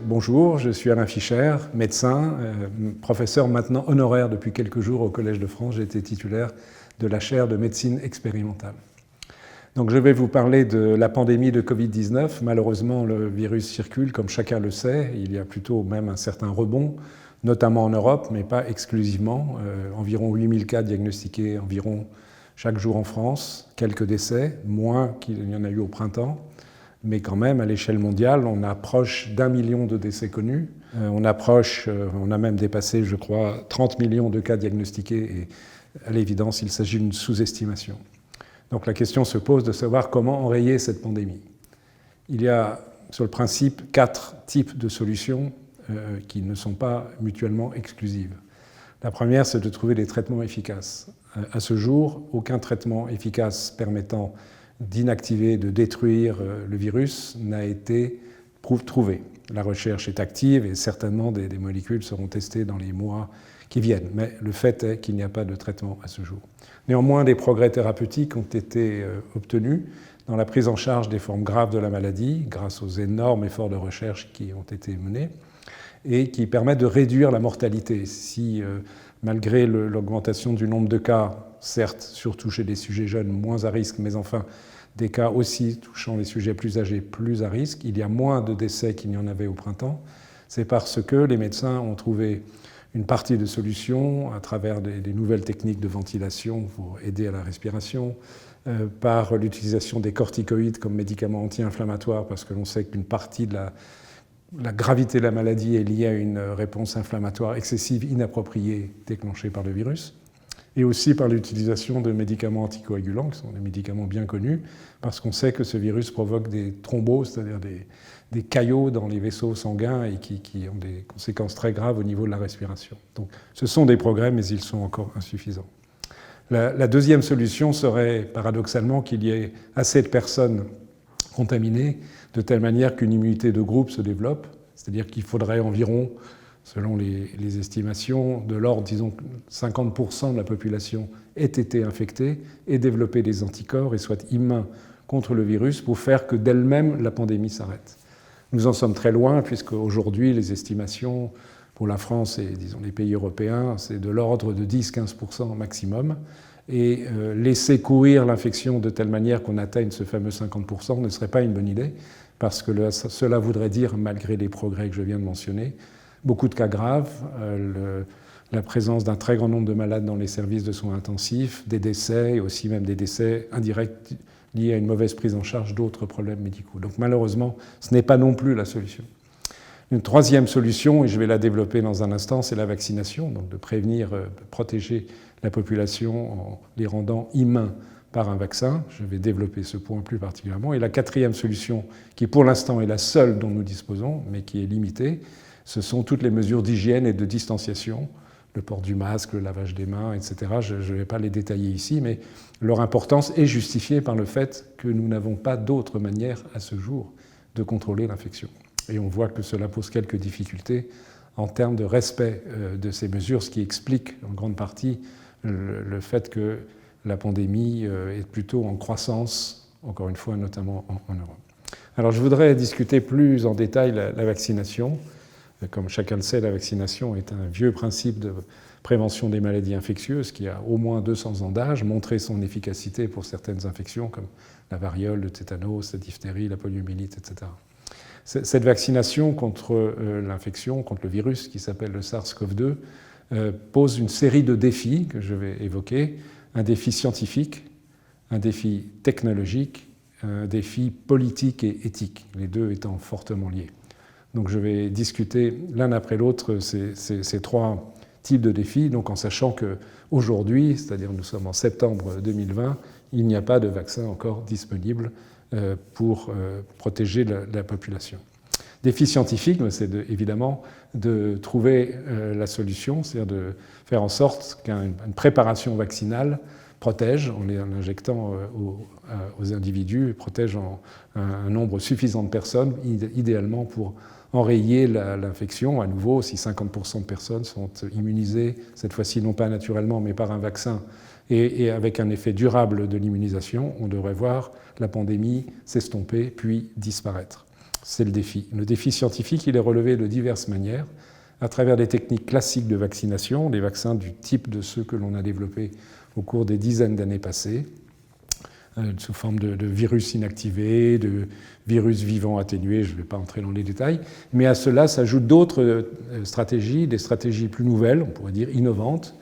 Bonjour, je suis Alain Fischer, médecin, professeur maintenant honoraire depuis quelques jours au Collège de France. J'ai été titulaire de la chaire de médecine expérimentale. Donc je vais vous parler de la pandémie de Covid-19. Malheureusement, le virus circule, comme chacun le sait. Il y a plutôt même un certain rebond, notamment en Europe, mais pas exclusivement. Environ 8000 cas diagnostiqués environ chaque jour en France, quelques décès, moins qu'il y en a eu au printemps. Mais quand même, à l'échelle mondiale, on approche d'1 million de décès connus. On a même dépassé, je crois, 30 millions de cas diagnostiqués. Et à l'évidence, il s'agit d'une sous-estimation. Donc la question se pose de savoir comment enrayer cette pandémie. Il y a, sur le principe, 4 types de solutions qui ne sont pas mutuellement exclusives. La première, c'est de trouver des traitements efficaces. À ce jour, aucun traitement efficace permettant d'inactiver, de détruire le virus n'a été trouvé. La recherche est active et certainement des molécules seront testées dans les mois qui viennent. Mais le fait est qu'il n'y a pas de traitement à ce jour. Néanmoins, des progrès thérapeutiques ont été obtenus dans la prise en charge des formes graves de la maladie grâce aux énormes efforts de recherche qui ont été menés et qui permettent de réduire la mortalité. Si, malgré l'augmentation du nombre de cas, certes, surtout chez des sujets jeunes, moins à risque, mais enfin, des cas aussi touchant les sujets plus âgés, plus à risque, il y a moins de décès qu'il n'y en avait au printemps. C'est parce que les médecins ont trouvé une partie de solution à travers des nouvelles techniques de ventilation pour aider à la respiration, par l'utilisation des corticoïdes comme médicaments anti-inflammatoires, parce que l'on sait qu'une partie de la gravité de la maladie est liée à une réponse inflammatoire excessive, inappropriée, déclenchée par le virus, et aussi par l'utilisation de médicaments anticoagulants, qui sont des médicaments bien connus, parce qu'on sait que ce virus provoque des thromboses, c'est-à-dire des caillots dans les vaisseaux sanguins et qui ont des conséquences très graves au niveau de la respiration. Donc ce sont des progrès, mais ils sont encore insuffisants. La deuxième solution serait, paradoxalement, qu'il y ait assez de personnes contaminées, de telle manière qu'une immunité de groupe se développe, c'est-à-dire qu'il faudrait environ, selon les estimations, de l'ordre, disons, 50% de la population ait été infectée et développé des anticorps et soit immun contre le virus pour faire que d'elle-même la pandémie s'arrête. Nous en sommes très loin, puisque aujourd'hui les estimations pour la France et, disons, les pays européens, c'est de l'ordre de 10-15% maximum. Et laisser courir l'infection de telle manière qu'on atteigne ce fameux 50% ne serait pas une bonne idée, parce que cela voudrait dire, malgré les progrès que je viens de mentionner, beaucoup de cas graves, la présence d'un très grand nombre de malades dans les services de soins intensifs, des décès, et aussi même des décès indirects liés à une mauvaise prise en charge d'autres problèmes médicaux. Donc malheureusement, ce n'est pas non plus la solution. Une troisième solution, et je vais la développer dans un instant, c'est la vaccination, donc de prévenir, de protéger la population en les rendant immuns par un vaccin. Je vais développer ce point plus particulièrement. Et la quatrième solution, qui pour l'instant est la seule dont nous disposons, mais qui est limitée, ce sont toutes les mesures d'hygiène et de distanciation, le port du masque, le lavage des mains, etc. Je ne vais pas les détailler ici, mais leur importance est justifiée par le fait que nous n'avons pas d'autre manière à ce jour de contrôler l'infection. Et on voit que cela pose quelques difficultés en termes de respect de ces mesures, ce qui explique en grande partie le fait que la pandémie est plutôt en croissance, encore une fois, notamment en Europe. Alors je voudrais discuter plus en détail la vaccination. Comme chacun le sait, la vaccination est un vieux principe de prévention des maladies infectieuses qui a au moins 200 ans d'âge, montré son efficacité pour certaines infections comme la variole, le tétanos, la diphtérie, la poliomyélite, etc. Cette vaccination contre l'infection, contre le virus qui s'appelle le SARS-CoV-2, pose une série de défis que je vais évoquer. Un défi scientifique, un défi technologique, un défi politique et éthique, les deux étant fortement liés. Donc je vais discuter l'un après l'autre ces trois types de défis, donc en sachant qu'aujourd'hui, c'est-à-dire nous sommes en septembre 2020, il n'y a pas de vaccin encore disponible pour protéger la population. Défi scientifique, c'est évidemment de trouver la solution, c'est-à-dire de faire en sorte qu'une préparation vaccinale protège, en l'injectant aux individus, protège un nombre suffisant de personnes, idéalement pour enrayer l'infection. À nouveau, si 50% de personnes sont immunisées, cette fois-ci non pas naturellement, mais par un vaccin et avec un effet durable de l'immunisation, on devrait voir la pandémie s'estomper puis disparaître. C'est le défi. Le défi scientifique, il est relevé de diverses manières, à travers des techniques classiques de vaccination, des vaccins du type de ceux que l'on a développés au cours des dizaines d'années passées, sous forme de virus inactivés, de virus vivants atténués, je ne vais pas entrer dans les détails, mais à cela s'ajoutent d'autres stratégies, des stratégies plus nouvelles, on pourrait dire innovantes,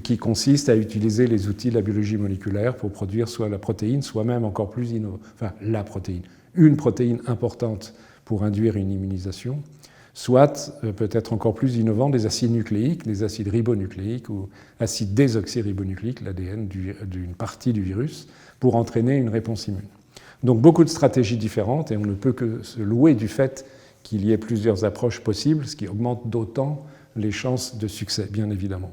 qui consistent à utiliser les outils de la biologie moléculaire pour produire soit la protéine, soit même encore plus innovante, enfin la protéine, une protéine importante pour induire une immunisation, soit peut-être encore plus innovant des acides nucléiques, des acides ribonucléiques ou acides désoxyribonucléiques, l'ADN d'une partie du virus, pour entraîner une réponse immune. Donc beaucoup de stratégies différentes et on ne peut que se louer du fait qu'il y ait plusieurs approches possibles, ce qui augmente d'autant les chances de succès, bien évidemment.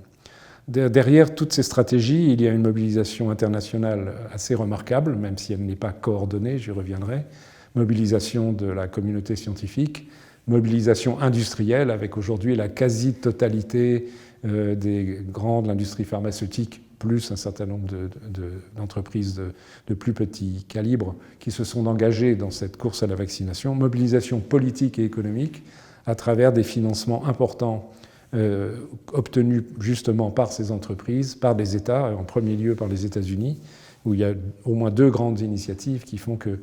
Derrière toutes ces stratégies, il y a une mobilisation internationale assez remarquable, même si elle n'est pas coordonnée, j'y reviendrai. Mobilisation de la communauté scientifique, mobilisation industrielle, avec aujourd'hui la quasi-totalité des grandes industries pharmaceutiques, plus un certain nombre d'entreprises de plus petit calibre qui se sont engagées dans cette course à la vaccination. Mobilisation politique et économique à travers des financements importants obtenus justement par ces entreprises, par des États, en premier lieu par les États-Unis, où il y a au moins 2 grandes initiatives qui font que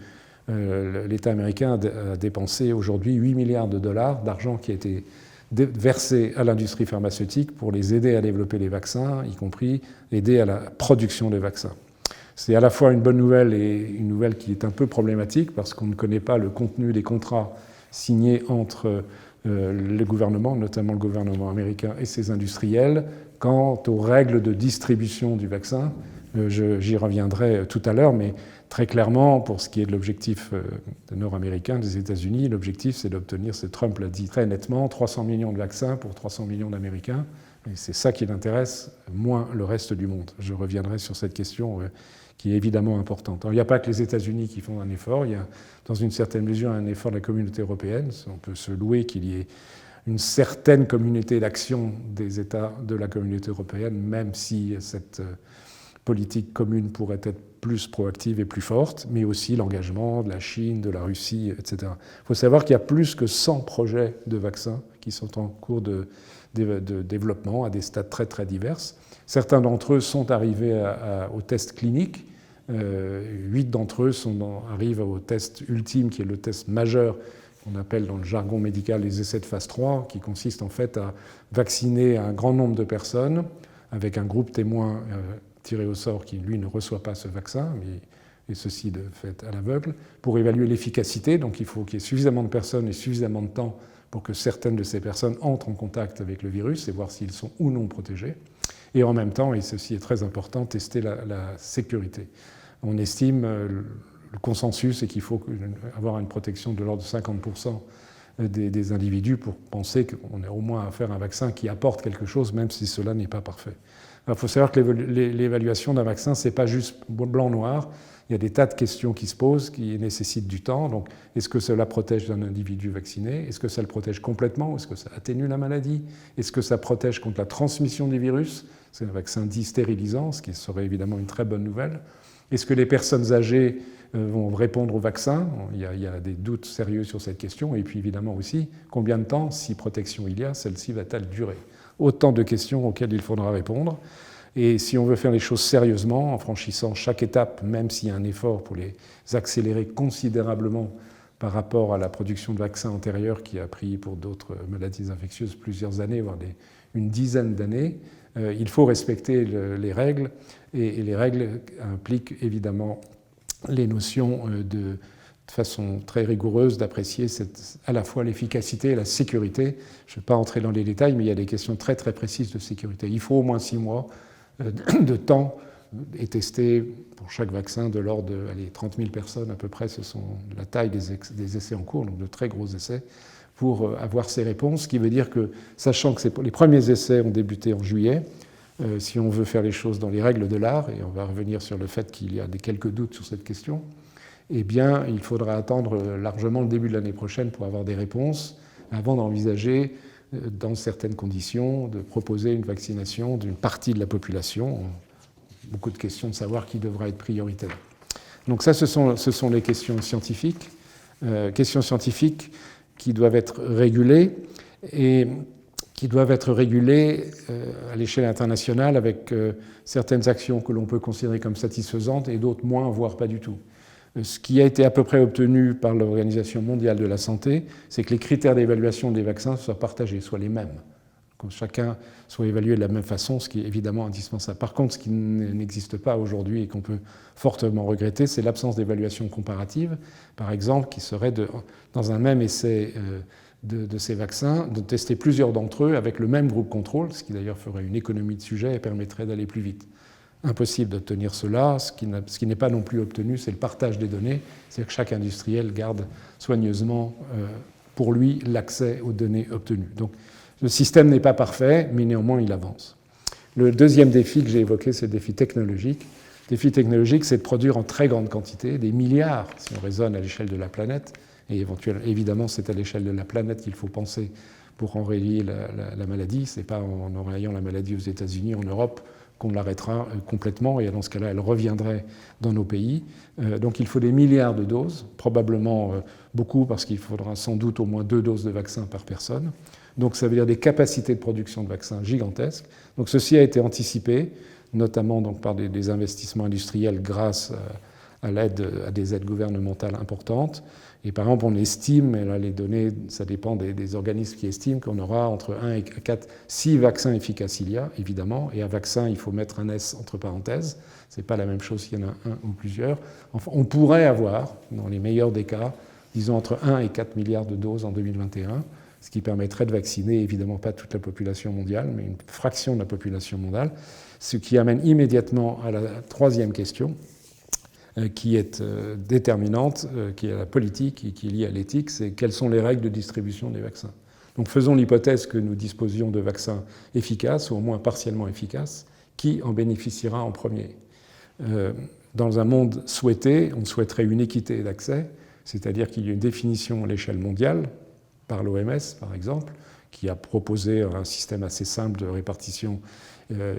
l'État américain a dépensé aujourd'hui 8 milliards de dollars d'argent qui a été versé à l'industrie pharmaceutique pour les aider à développer les vaccins, y compris aider à la production des vaccins. C'est à la fois une bonne nouvelle et une nouvelle qui est un peu problématique parce qu'on ne connaît pas le contenu des contrats signés entre le gouvernement, notamment le gouvernement américain et ses industriels, quant aux règles de distribution du vaccin. J'y reviendrai tout à l'heure, mais très clairement, pour ce qui est de l'objectif nord-américain des États-Unis, l'objectif c'est d'obtenir, Trump l'a dit très nettement, 300 millions de vaccins pour 300 millions d'Américains. Et c'est ça qui l'intéresse, moins le reste du monde. Je reviendrai sur cette question qui est évidemment importante. Alors, il n'y a pas que les États-Unis qui font un effort, il y a dans une certaine mesure un effort de la communauté européenne. On peut se louer qu'il y ait une certaine communauté d'action des États de la communauté européenne, même si cette politique commune pourrait être plus proactive et plus forte, mais aussi l'engagement de la Chine, de la Russie, etc. Il faut savoir qu'il y a plus que 100 projets de vaccins qui sont en cours de développement à des stades très très divers. Certains d'entre eux sont arrivés aux tests cliniques. 8 d'entre eux arrivent au test ultime, qui est le test majeur, qu'on appelle dans le jargon médical les essais de phase 3, qui consiste en fait à vacciner un grand nombre de personnes avec un groupe témoin tiré au sort qui, lui, ne reçoit pas ce vaccin, et ceci de fait à l'aveugle, pour évaluer l'efficacité. Donc il faut qu'il y ait suffisamment de personnes et suffisamment de temps pour que certaines de ces personnes entrent en contact avec le virus et voir s'ils sont ou non protégés. Et en même temps, et ceci est très important, tester la sécurité. On estime, le consensus est qu'il faut avoir une protection de l'ordre de 50% des individus pour penser qu'on a au moins à faire un vaccin qui apporte quelque chose, même si cela n'est pas parfait. Il faut savoir que l'évaluation d'un vaccin, ce n'est pas juste blanc-noir. Il y a des tas de questions qui se posent, qui nécessitent du temps. Donc, est-ce que cela protège d'un individu vacciné? Est-ce que ça le protège complètement? Est-ce que ça atténue la maladie? Est-ce que ça protège contre la transmission du virus? C'est un vaccin dit stérilisant, ce qui serait évidemment une très bonne nouvelle. Est-ce que les personnes âgées vont répondre au vaccin? Il y a des doutes sérieux sur cette question. Et puis évidemment aussi, combien de temps, si protection il y a, celle-ci va-t-elle durer? Autant de questions auxquelles il faudra répondre. Et si on veut faire les choses sérieusement, en franchissant chaque étape, même s'il y a un effort pour les accélérer considérablement par rapport à la production de vaccins antérieurs qui a pris pour d'autres maladies infectieuses plusieurs années, voire une dizaine d'années, il faut respecter les règles. Et les règles impliquent évidemment les notions de façon très rigoureuse d'apprécier à la fois l'efficacité et la sécurité. Je ne vais pas entrer dans les détails, mais il y a des questions très très précises de sécurité. Il faut au moins 6 mois de temps et tester pour chaque vaccin de l'ordre de 30 000 personnes à peu près. Ce sont la taille des essais en cours, donc de très gros essais, pour avoir ces réponses. Ce qui veut dire que, sachant que les premiers essais ont débuté en juillet, si on veut faire les choses dans les règles de l'art, et on va revenir sur le fait qu'il y a quelques doutes sur cette question, eh bien, il faudra attendre largement le début de l'année prochaine pour avoir des réponses, avant d'envisager, dans certaines conditions, de proposer une vaccination d'une partie de la population, beaucoup de questions de savoir qui devra être prioritaire. Donc ça, ce sont les questions scientifiques qui doivent être régulées et qui doivent être régulées à l'échelle internationale avec certaines actions que l'on peut considérer comme satisfaisantes et d'autres moins, voire pas du tout. Ce qui a été à peu près obtenu par l'Organisation mondiale de la santé, c'est que les critères d'évaluation des vaccins soient partagés, soient les mêmes, que chacun soit évalué de la même façon, ce qui est évidemment indispensable. Par contre, ce qui n'existe pas aujourd'hui et qu'on peut fortement regretter, c'est l'absence d'évaluation comparative, par exemple, qui serait dans un même essai de ces vaccins, de tester plusieurs d'entre eux avec le même groupe contrôle, ce qui d'ailleurs ferait une économie de sujets et permettrait d'aller plus vite. Impossible d'obtenir cela. Ce qui n'est pas non plus obtenu, c'est le partage des données, c'est-à-dire que chaque industriel garde soigneusement pour lui l'accès aux données obtenues. Donc le système n'est pas parfait, mais néanmoins il avance. Le deuxième défi que j'ai évoqué, c'est le défi technologique. Le défi technologique, c'est de produire en très grande quantité, des milliards, si on raisonne à l'échelle de la planète, et évidemment c'est à l'échelle de la planète qu'il faut penser pour enrayer la maladie. Ce n'est pas en enrayant la maladie aux États-Unis, en Europe, qu'on l'arrêtera complètement, et dans ce cas-là, elle reviendrait dans nos pays. Donc il faut des milliards de doses, probablement beaucoup, parce qu'il faudra sans doute au moins 2 doses de vaccin par personne. Donc ça veut dire des capacités de production de vaccins gigantesques. Donc ceci a été anticipé, notamment donc par des investissements industriels grâce à des aides gouvernementales importantes. Et par exemple, on estime, et là les données, ça dépend des organismes qui estiment qu'on aura entre 1 et 4, 6 vaccins efficaces il y a, évidemment, et un vaccin, il faut mettre un S entre parenthèses, c'est pas la même chose s'il y en a un ou plusieurs. Enfin, on pourrait avoir, dans les meilleurs des cas, disons entre 1 et 4 milliards de doses en 2021, ce qui permettrait de vacciner évidemment pas toute la population mondiale, mais une fraction de la population mondiale, ce qui amène immédiatement à la troisième question, qui est déterminante, qui est la politique et qui est liée à l'éthique, c'est quelles sont les règles de distribution des vaccins. Donc faisons l'hypothèse que nous disposions de vaccins efficaces, ou au moins partiellement efficaces, qui en bénéficiera en premier. Dans un monde souhaité, on souhaiterait une équité d'accès, c'est-à-dire qu'il y ait une définition à l'échelle mondiale, par l'OMS par exemple, qui a proposé un système assez simple de répartition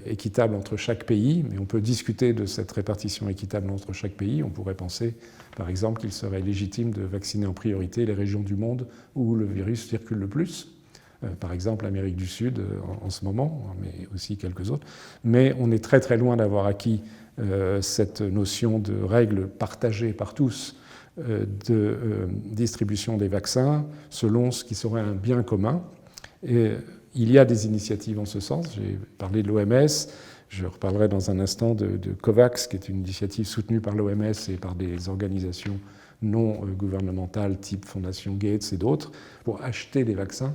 équitable entre chaque pays, mais on peut discuter de cette répartition équitable entre chaque pays. On pourrait penser, par exemple, qu'il serait légitime de vacciner en priorité les régions du monde où le virus circule le plus, par exemple l'Amérique du Sud en ce moment, mais aussi quelques autres. Mais on est très très loin d'avoir acquis cette notion de règles partagées par tous de distribution des vaccins selon ce qui serait un bien commun. Et il y a des initiatives en ce sens. J'ai parlé de l'OMS, je reparlerai dans un instant de COVAX, qui est une initiative soutenue par l'OMS et par des organisations non gouvernementales type Fondation Gates et d'autres, pour acheter des vaccins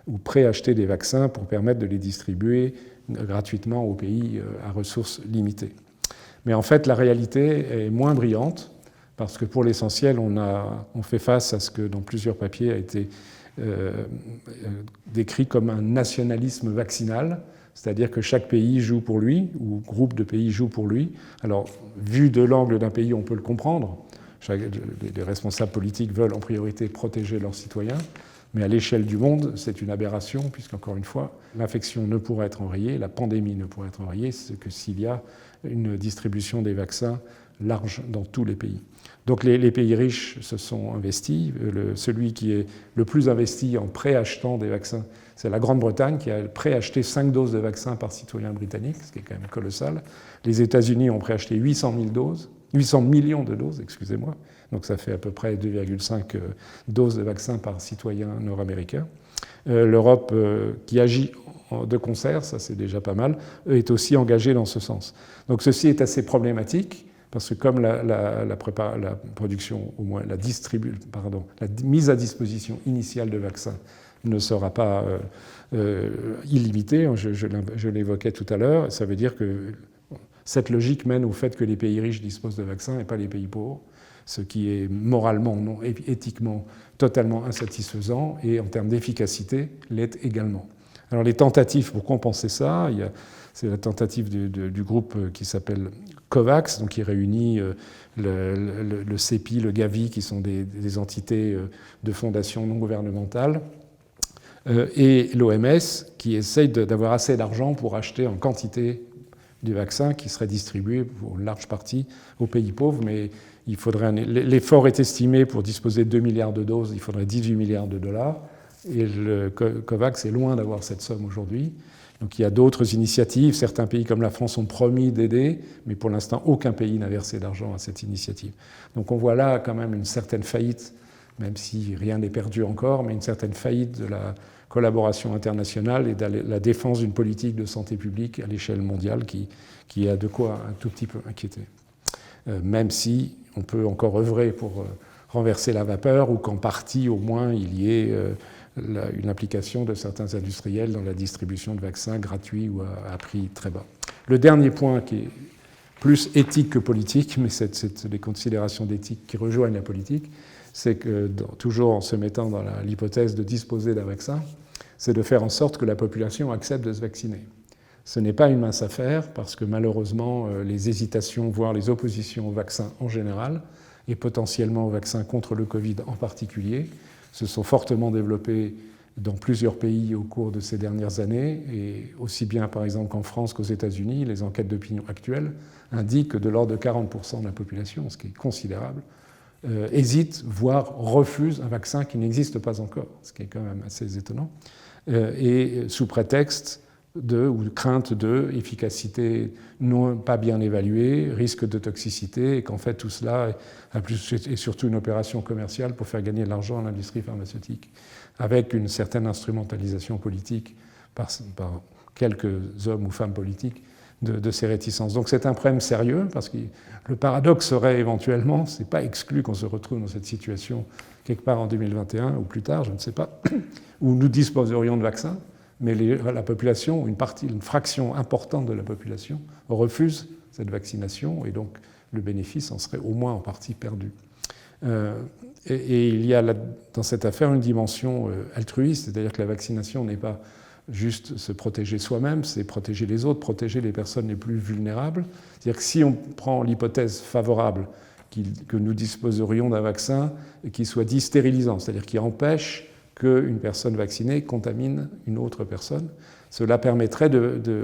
ou préacheter des vaccins pour permettre de les distribuer gratuitement aux pays à ressources limitées. Mais en fait, la réalité est moins brillante, parce que pour l'essentiel, on fait face à ce que dans plusieurs papiers a été décrit comme un nationalisme vaccinal, c'est-à-dire que chaque pays joue pour lui, ou groupe de pays joue pour lui. Alors, vu de l'angle d'un pays, on peut le comprendre. Les responsables politiques veulent en priorité protéger leurs citoyens, mais à l'échelle du monde, c'est une aberration, puisqu'encore une fois, l'infection ne pourra être enrayée, la pandémie ne pourra être enrayée, c'est que s'il y a une distribution des vaccins large dans tous les pays. Donc les pays riches se sont investis. Celui qui est le plus investi en préachetant des vaccins, c'est la Grande-Bretagne qui a préacheté 5 doses de vaccins par citoyen britannique, ce qui est quand même colossal. Les États-Unis ont préacheté 800 millions de doses, excusez-moi. Donc ça fait à peu près 2,5 doses de vaccins par citoyen nord-américain. L'Europe, qui agit de concert, ça c'est déjà pas mal, est aussi engagée dans ce sens. Donc ceci est assez problématique, parce que comme la production, au moins la mise à disposition initiale de vaccins ne sera pas illimitée, je l'évoquais tout à l'heure, ça veut dire que cette logique mène au fait que les pays riches disposent de vaccins et pas les pays pauvres, ce qui est moralement, non éthiquement, totalement insatisfaisant, et en termes d'efficacité, l'est également. Alors les tentatives pour compenser ça, c'est la tentative du groupe qui s'appelle COVAX, donc qui réunit le CEPI, le Gavi, qui sont des entités de fondations non gouvernementales, et l'OMS, qui essaye d'avoir assez d'argent pour acheter en quantité du vaccin qui serait distribué pour une large partie aux pays pauvres, mais il faudrait l'effort est estimé pour disposer de 2 milliards de doses, il faudrait 18 milliards de dollars, et le COVAX est loin d'avoir cette somme aujourd'hui. Donc il y a d'autres initiatives, certains pays comme la France ont promis d'aider, mais pour l'instant aucun pays n'a versé d'argent à cette initiative. Donc on voit là quand même une certaine faillite, même si rien n'est perdu encore, mais une certaine faillite de la collaboration internationale et de la défense d'une politique de santé publique à l'échelle mondiale qui a de quoi un tout petit peu inquiéter. Même si on peut encore œuvrer pour renverser la vapeur ou qu'en partie au moins il y ait une implication de certains industriels dans la distribution de vaccins gratuits ou à prix très bas. Le dernier point qui est plus éthique que politique, mais c'est des considérations d'éthique qui rejoignent la politique, c'est que, toujours en se mettant dans l'hypothèse de disposer d'un vaccin, c'est de faire en sorte que la population accepte de se vacciner. Ce n'est pas une mince affaire, parce que malheureusement, les hésitations, voire les oppositions au vaccin en général, et potentiellement au vaccin contre le Covid en particulier, se sont fortement développées dans plusieurs pays au cours de ces dernières années, et aussi bien par exemple qu'en France qu'aux États-Unis, les enquêtes d'opinion actuelles indiquent que de l'ordre de 40% de la population, ce qui est considérable, hésite, voire refuse un vaccin qui n'existe pas encore, ce qui est quand même assez étonnant, et sous prétexte ou crainte de efficacité non pas bien évaluée, risque de toxicité, et qu'en fait tout cela est surtout une opération commerciale pour faire gagner de l'argent à l'industrie pharmaceutique, avec une certaine instrumentalisation politique par quelques hommes ou femmes politiques de ces réticences. Donc c'est un problème sérieux, parce que le paradoxe serait éventuellement, c'est pas exclu qu'on se retrouve dans cette situation quelque part en 2021 ou plus tard, je ne sais pas, où nous disposerions de vaccins, mais la population, une fraction importante de la population refuse cette vaccination, et donc le bénéfice en serait au moins en partie perdu. Et il y a dans cette affaire une dimension altruiste, c'est-à-dire que la vaccination n'est pas juste se protéger soi-même, c'est protéger les autres, protéger les personnes les plus vulnérables. C'est-à-dire que si on prend l'hypothèse favorable que nous disposerions d'un vaccin qui soit dit stérilisant, c'est-à-dire qui empêche qu'une personne vaccinée contamine une autre personne. Cela permettrait,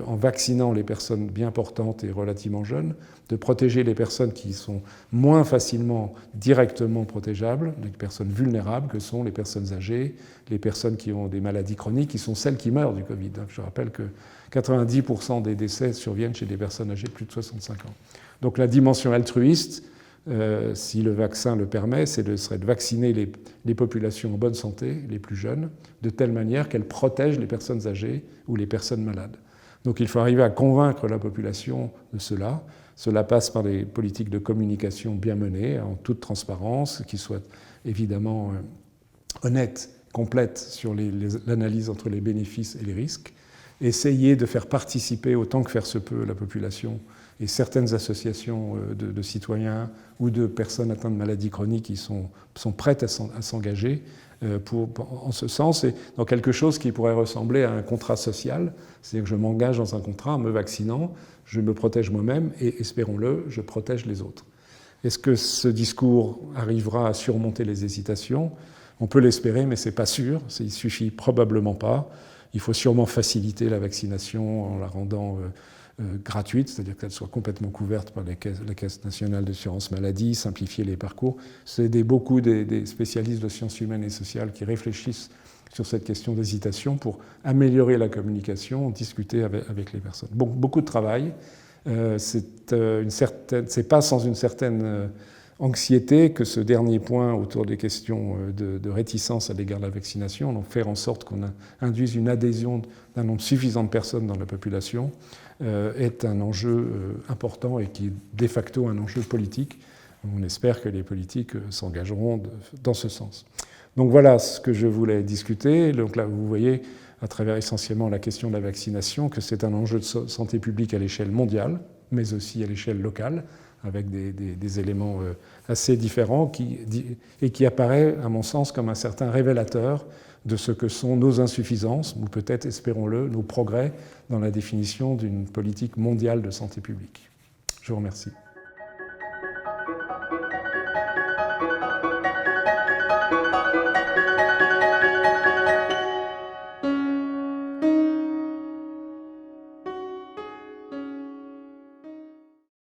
en vaccinant les personnes bien portantes et relativement jeunes, de protéger les personnes qui sont moins facilement directement protégeables, les personnes vulnérables que sont les personnes âgées, les personnes qui ont des maladies chroniques, qui sont celles qui meurent du Covid. Je rappelle que 90% des décès surviennent chez des personnes âgées de plus de 65 ans. Donc la dimension altruiste, si le vaccin le permet, serait de vacciner les populations en bonne santé, les plus jeunes, de telle manière qu'elles protègent les personnes âgées ou les personnes malades. Donc il faut arriver à convaincre la population de cela. Cela passe par des politiques de communication bien menées, en toute transparence, qui soient évidemment honnêtes, complètes sur l'analyse entre les bénéfices et les risques. Essayer de faire participer autant que faire se peut la population et certaines associations de citoyens ou de personnes atteintes de maladies chroniques qui sont prêtes à s'engager en ce sens, et dans quelque chose qui pourrait ressembler à un contrat social, c'est-à-dire que je m'engage dans un contrat en me vaccinant, je me protège moi-même et, espérons-le, je protège les autres. Est-ce que ce discours arrivera à surmonter les hésitations ? On peut l'espérer, mais ce n'est pas sûr, il ne suffit probablement pas. Il faut sûrement faciliter la vaccination en la rendant gratuite, c'est-à-dire qu'elle soit complètement couverte par la Caisse nationale d'assurance maladie, simplifier les parcours. C'est beaucoup des spécialistes de sciences humaines et sociales qui réfléchissent sur cette question d'hésitation pour améliorer la communication, discuter avec les personnes. Bon, beaucoup de travail. C'est pas sans une certaine anxiété que ce dernier point autour des questions de réticence à l'égard de la vaccination, donc faire en sorte qu'on induise une adhésion d'un nombre suffisant de personnes dans la population, est un enjeu important et qui est de facto un enjeu politique. On espère que les politiques s'engageront dans ce sens. Donc voilà ce que je voulais discuter. Donc là, vous voyez, à travers essentiellement la question de la vaccination, que c'est un enjeu de santé publique à l'échelle mondiale, mais aussi à l'échelle locale, avec des éléments assez différents et qui apparaît, à mon sens, comme un certain révélateur de ce que sont nos insuffisances, ou peut-être, espérons-le, nos progrès dans la définition d'une politique mondiale de santé publique. Je vous remercie.